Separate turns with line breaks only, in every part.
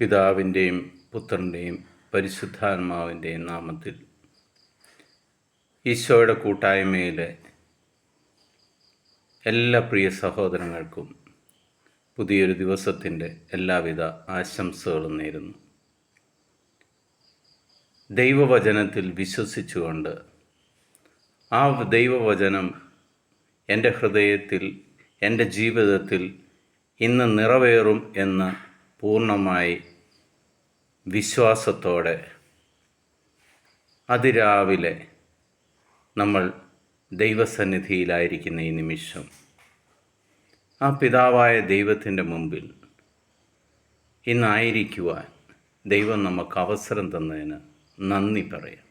പിതാവിൻ്റെയും പുത്രൻ്റെയും പരിശുദ്ധാത്മാവിൻ്റെയും നാമത്തിൽ ഈശോയുടെ കൂട്ടായ്മയിലെ എല്ലാ പ്രിയ സഹോദരങ്ങൾക്കും പുതിയൊരു ദിവസത്തിൻ്റെ എല്ലാവിധ ആശംസകളും നേരുന്നു. ദൈവവചനത്തിൽ വിശ്വസിച്ചുകൊണ്ട് ആ ദൈവവചനം എൻ്റെ ഹൃദയത്തിൽ, എൻ്റെ ജീവിതത്തിൽ ഇന്ന് നിറവേറും എന്ന് പൂർണ്ണമായി വിശ്വാസത്തോടെ അതിരാവിലെ നമ്മൾ ദൈവസന്നിധിയിലായിരിക്കുന്ന ഈ നിമിഷം ആ പിതാവായ ദൈവത്തിൻ്റെ മുമ്പിൽ ഇന്നായിരിക്കുവാൻ ദൈവം നമുക്ക് അവസരം തന്നതിന് നന്ദി പറയാം.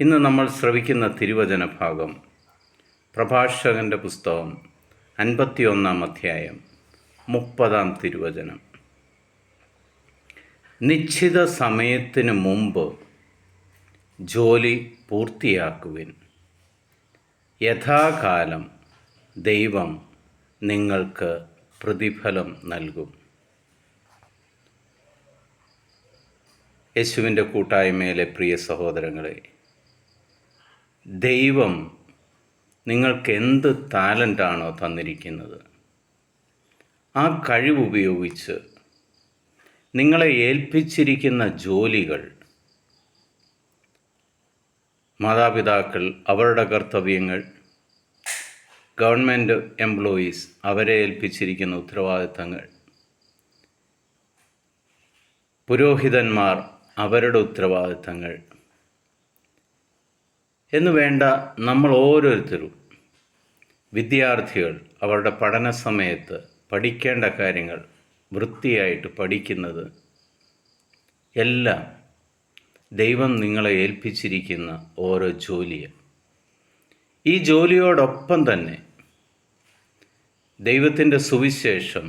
ഇന്ന് നമ്മൾ ശ്രവിക്കുന്ന തിരുവചന ഭാഗം പ്രഭാഷകൻ്റെ പുസ്തകം 51-ാം അധ്യായം 30-ാം തിരുവചനം. നിശ്ചിത സമയത്തിന് മുമ്പ് ജോലി പൂർത്തിയാക്കുവിൻ, യഥാകാലം ദൈവം നിങ്ങൾക്ക് പ്രതിഫലം നൽകും. യേശുവിൻ്റെ കൂട്ടായ്മയിലെ പ്രിയ സഹോദരങ്ങളെ, ദൈവം നിങ്ങൾക്ക് എന്ത് ടാലൻ്റാണോ തന്നിരിക്കുന്നത്, ആ കഴിവുപയോഗിച്ച് നിങ്ങളെ ഏൽപ്പിച്ചിരിക്കുന്ന ജോലികൾ, മാതാപിതാക്കൾ അവരുടെ കർത്തവ്യങ്ങൾ, ഗവൺമെൻറ് എംപ്ലോയീസ് അവരെ ഏൽപ്പിച്ചിരിക്കുന്ന ഉത്തരവാദിത്തങ്ങൾ, പുരോഹിതന്മാർ അവരുടെ ഉത്തരവാദിത്തങ്ങൾ എന്നു വേണ്ട നമ്മൾ ഓരോരുത്തരും, വിദ്യാർത്ഥികൾ അവരുടെ പഠന സമയത്ത് പഠിക്കേണ്ട കാര്യങ്ങൾ വൃത്തിയായിട്ട് പഠിക്കുന്നത് എല്ലാം ദൈവം നിങ്ങളെ ഏൽപ്പിച്ചിരിക്കുന്ന ഓരോ ജോലിയാണ്. ഈ ജോലിയോടൊപ്പം തന്നെ ദൈവത്തിൻ്റെ സുവിശേഷം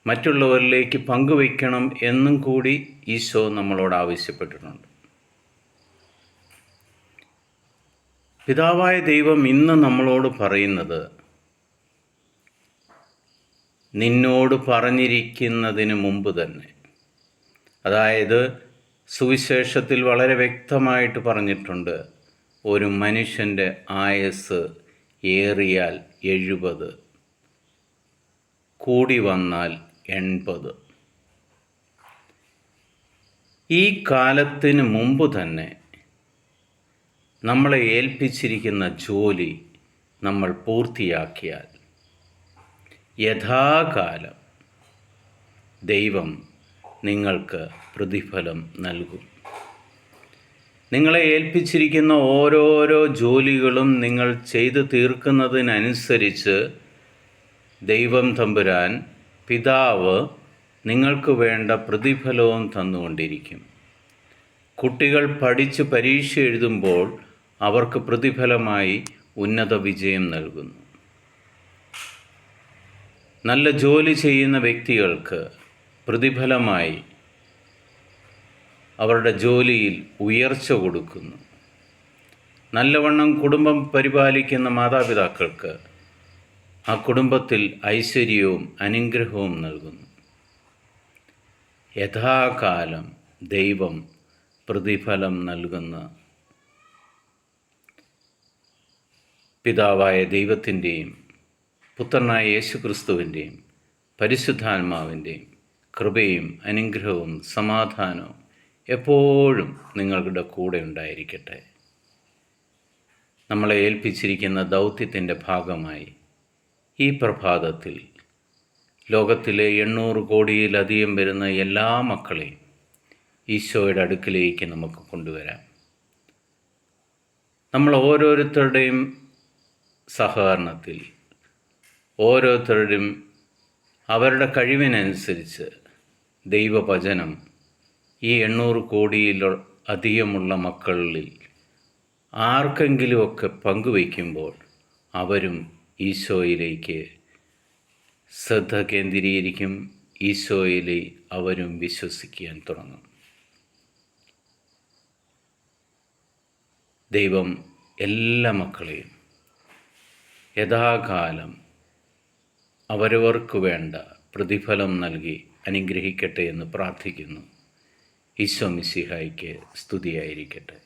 മറ്റുള്ളവരിലേക്ക് പങ്കുവയ്ക്കണം എന്നും കൂടി ഈശോ നമ്മളോട് ആവശ്യപ്പെട്ടിട്ടുണ്ട്. പിതാവായ ദൈവം ഇന്ന് നമ്മളോട് പറയുന്നത്, നിന്നോട് പറഞ്ഞിരിക്കുന്നതിന് മുമ്പ് തന്നെ, അതായത് സുവിശേഷത്തിൽ വളരെ വ്യക്തമായിട്ട് പറഞ്ഞിട്ടുണ്ട്, ഒരു മനുഷ്യൻ്റെ ആയുസ്സ് ഏറിയാൽ 70, കൂടി വന്നാൽ 80. ഈ കാലത്തിന് മുമ്പ് തന്നെ നമ്മളെ ഏൽപ്പിച്ചിരിക്കുന്ന ജോലി നമ്മൾ പൂർത്തിയാക്കിയാൽ യഥാകാലം ദൈവം നിങ്ങൾക്ക് പ്രതിഫലം നൽകും. നിങ്ങളെ ഏൽപ്പിച്ചിരിക്കുന്ന ഓരോരോ ജോലികളും നിങ്ങൾ ചെയ്തു തീർക്കുന്നതിനനുസരിച്ച് ദൈവം തമ്പുരാൻ പിതാവ് നിങ്ങൾക്ക് വേണ്ട പ്രതിഫലവും തന്നുകൊണ്ടിരിക്കും. കുട്ടികൾ പഠിച്ച് പരീക്ഷ എഴുതുമ്പോൾ അവർക്ക് പ്രതിഫലമായി ഉന്നത വിജയം നൽകുന്നു. നല്ല ജോലി ചെയ്യുന്ന വ്യക്തികൾക്ക് പ്രതിഫലമായി അവരുടെ ജോലിയിൽ ഉയർച്ച കൊടുക്കുന്നു. നല്ലവണ്ണം കുടുംബം പരിപാലിക്കുന്ന മാതാപിതാക്കൾക്ക് ആ കുടുംബത്തിൽ ഐശ്വര്യവും അനുഗ്രഹവും നൽകുന്നു. യഥാകാലം ദൈവം പ്രതിഫലം നൽകുന്ന പിതാവായ ദൈവത്തിൻ്റെയും പുത്രനായ യേശുക്രിസ്തുവിൻ്റെയും പരിശുദ്ധാത്മാവിൻ്റെയും കൃപയും അനുഗ്രഹവും സമാധാനവും എപ്പോഴും നിങ്ങളുടെ കൂടെ ഉണ്ടായിരിക്കട്ടെ. നമ്മളെ ഏൽപ്പിച്ചിരിക്കുന്ന ദൗത്യത്തിൻ്റെ ഭാഗമായി ഈ പ്രഭാതത്തിൽ ലോകത്തിലെ 800 കോടിയിലധികം വരുന്ന എല്ലാ മക്കളെയും ഈശോയുടെ അടുക്കിലേക്ക് നമുക്ക് കൊണ്ടുവരാം. നമ്മൾ ഓരോരുത്തരുടെയും സഹകരണത്തിൽ, ഓരോരുത്തരുടെയും അവരുടെ കഴിവിനനുസരിച്ച് ദൈവവചനം ഈ 800 കോടിയിൽ അധികമുള്ള മക്കളിൽ ആർക്കെങ്കിലുമൊക്കെ പങ്കുവയ്ക്കുമ്പോൾ അവരും ഈശോയിലേക്ക് ശ്രദ്ധ കേന്ദ്രീകരിക്കും, ഈശോയിലെ അവരും വിശ്വസിക്കാൻ തുടങ്ങും. ദൈവം എല്ലാ മക്കളെയും യഥാകാലം അവരവർക്ക് വേണ്ട പ്രതിഫലം നൽകി അനുഗ്രഹിക്കട്ടെ എന്ന് പ്രാർത്ഥിക്കുന്നു. ഈശോ മിശിഹായ്ക്ക് സ്തുതിയായിരിക്കട്ടെ.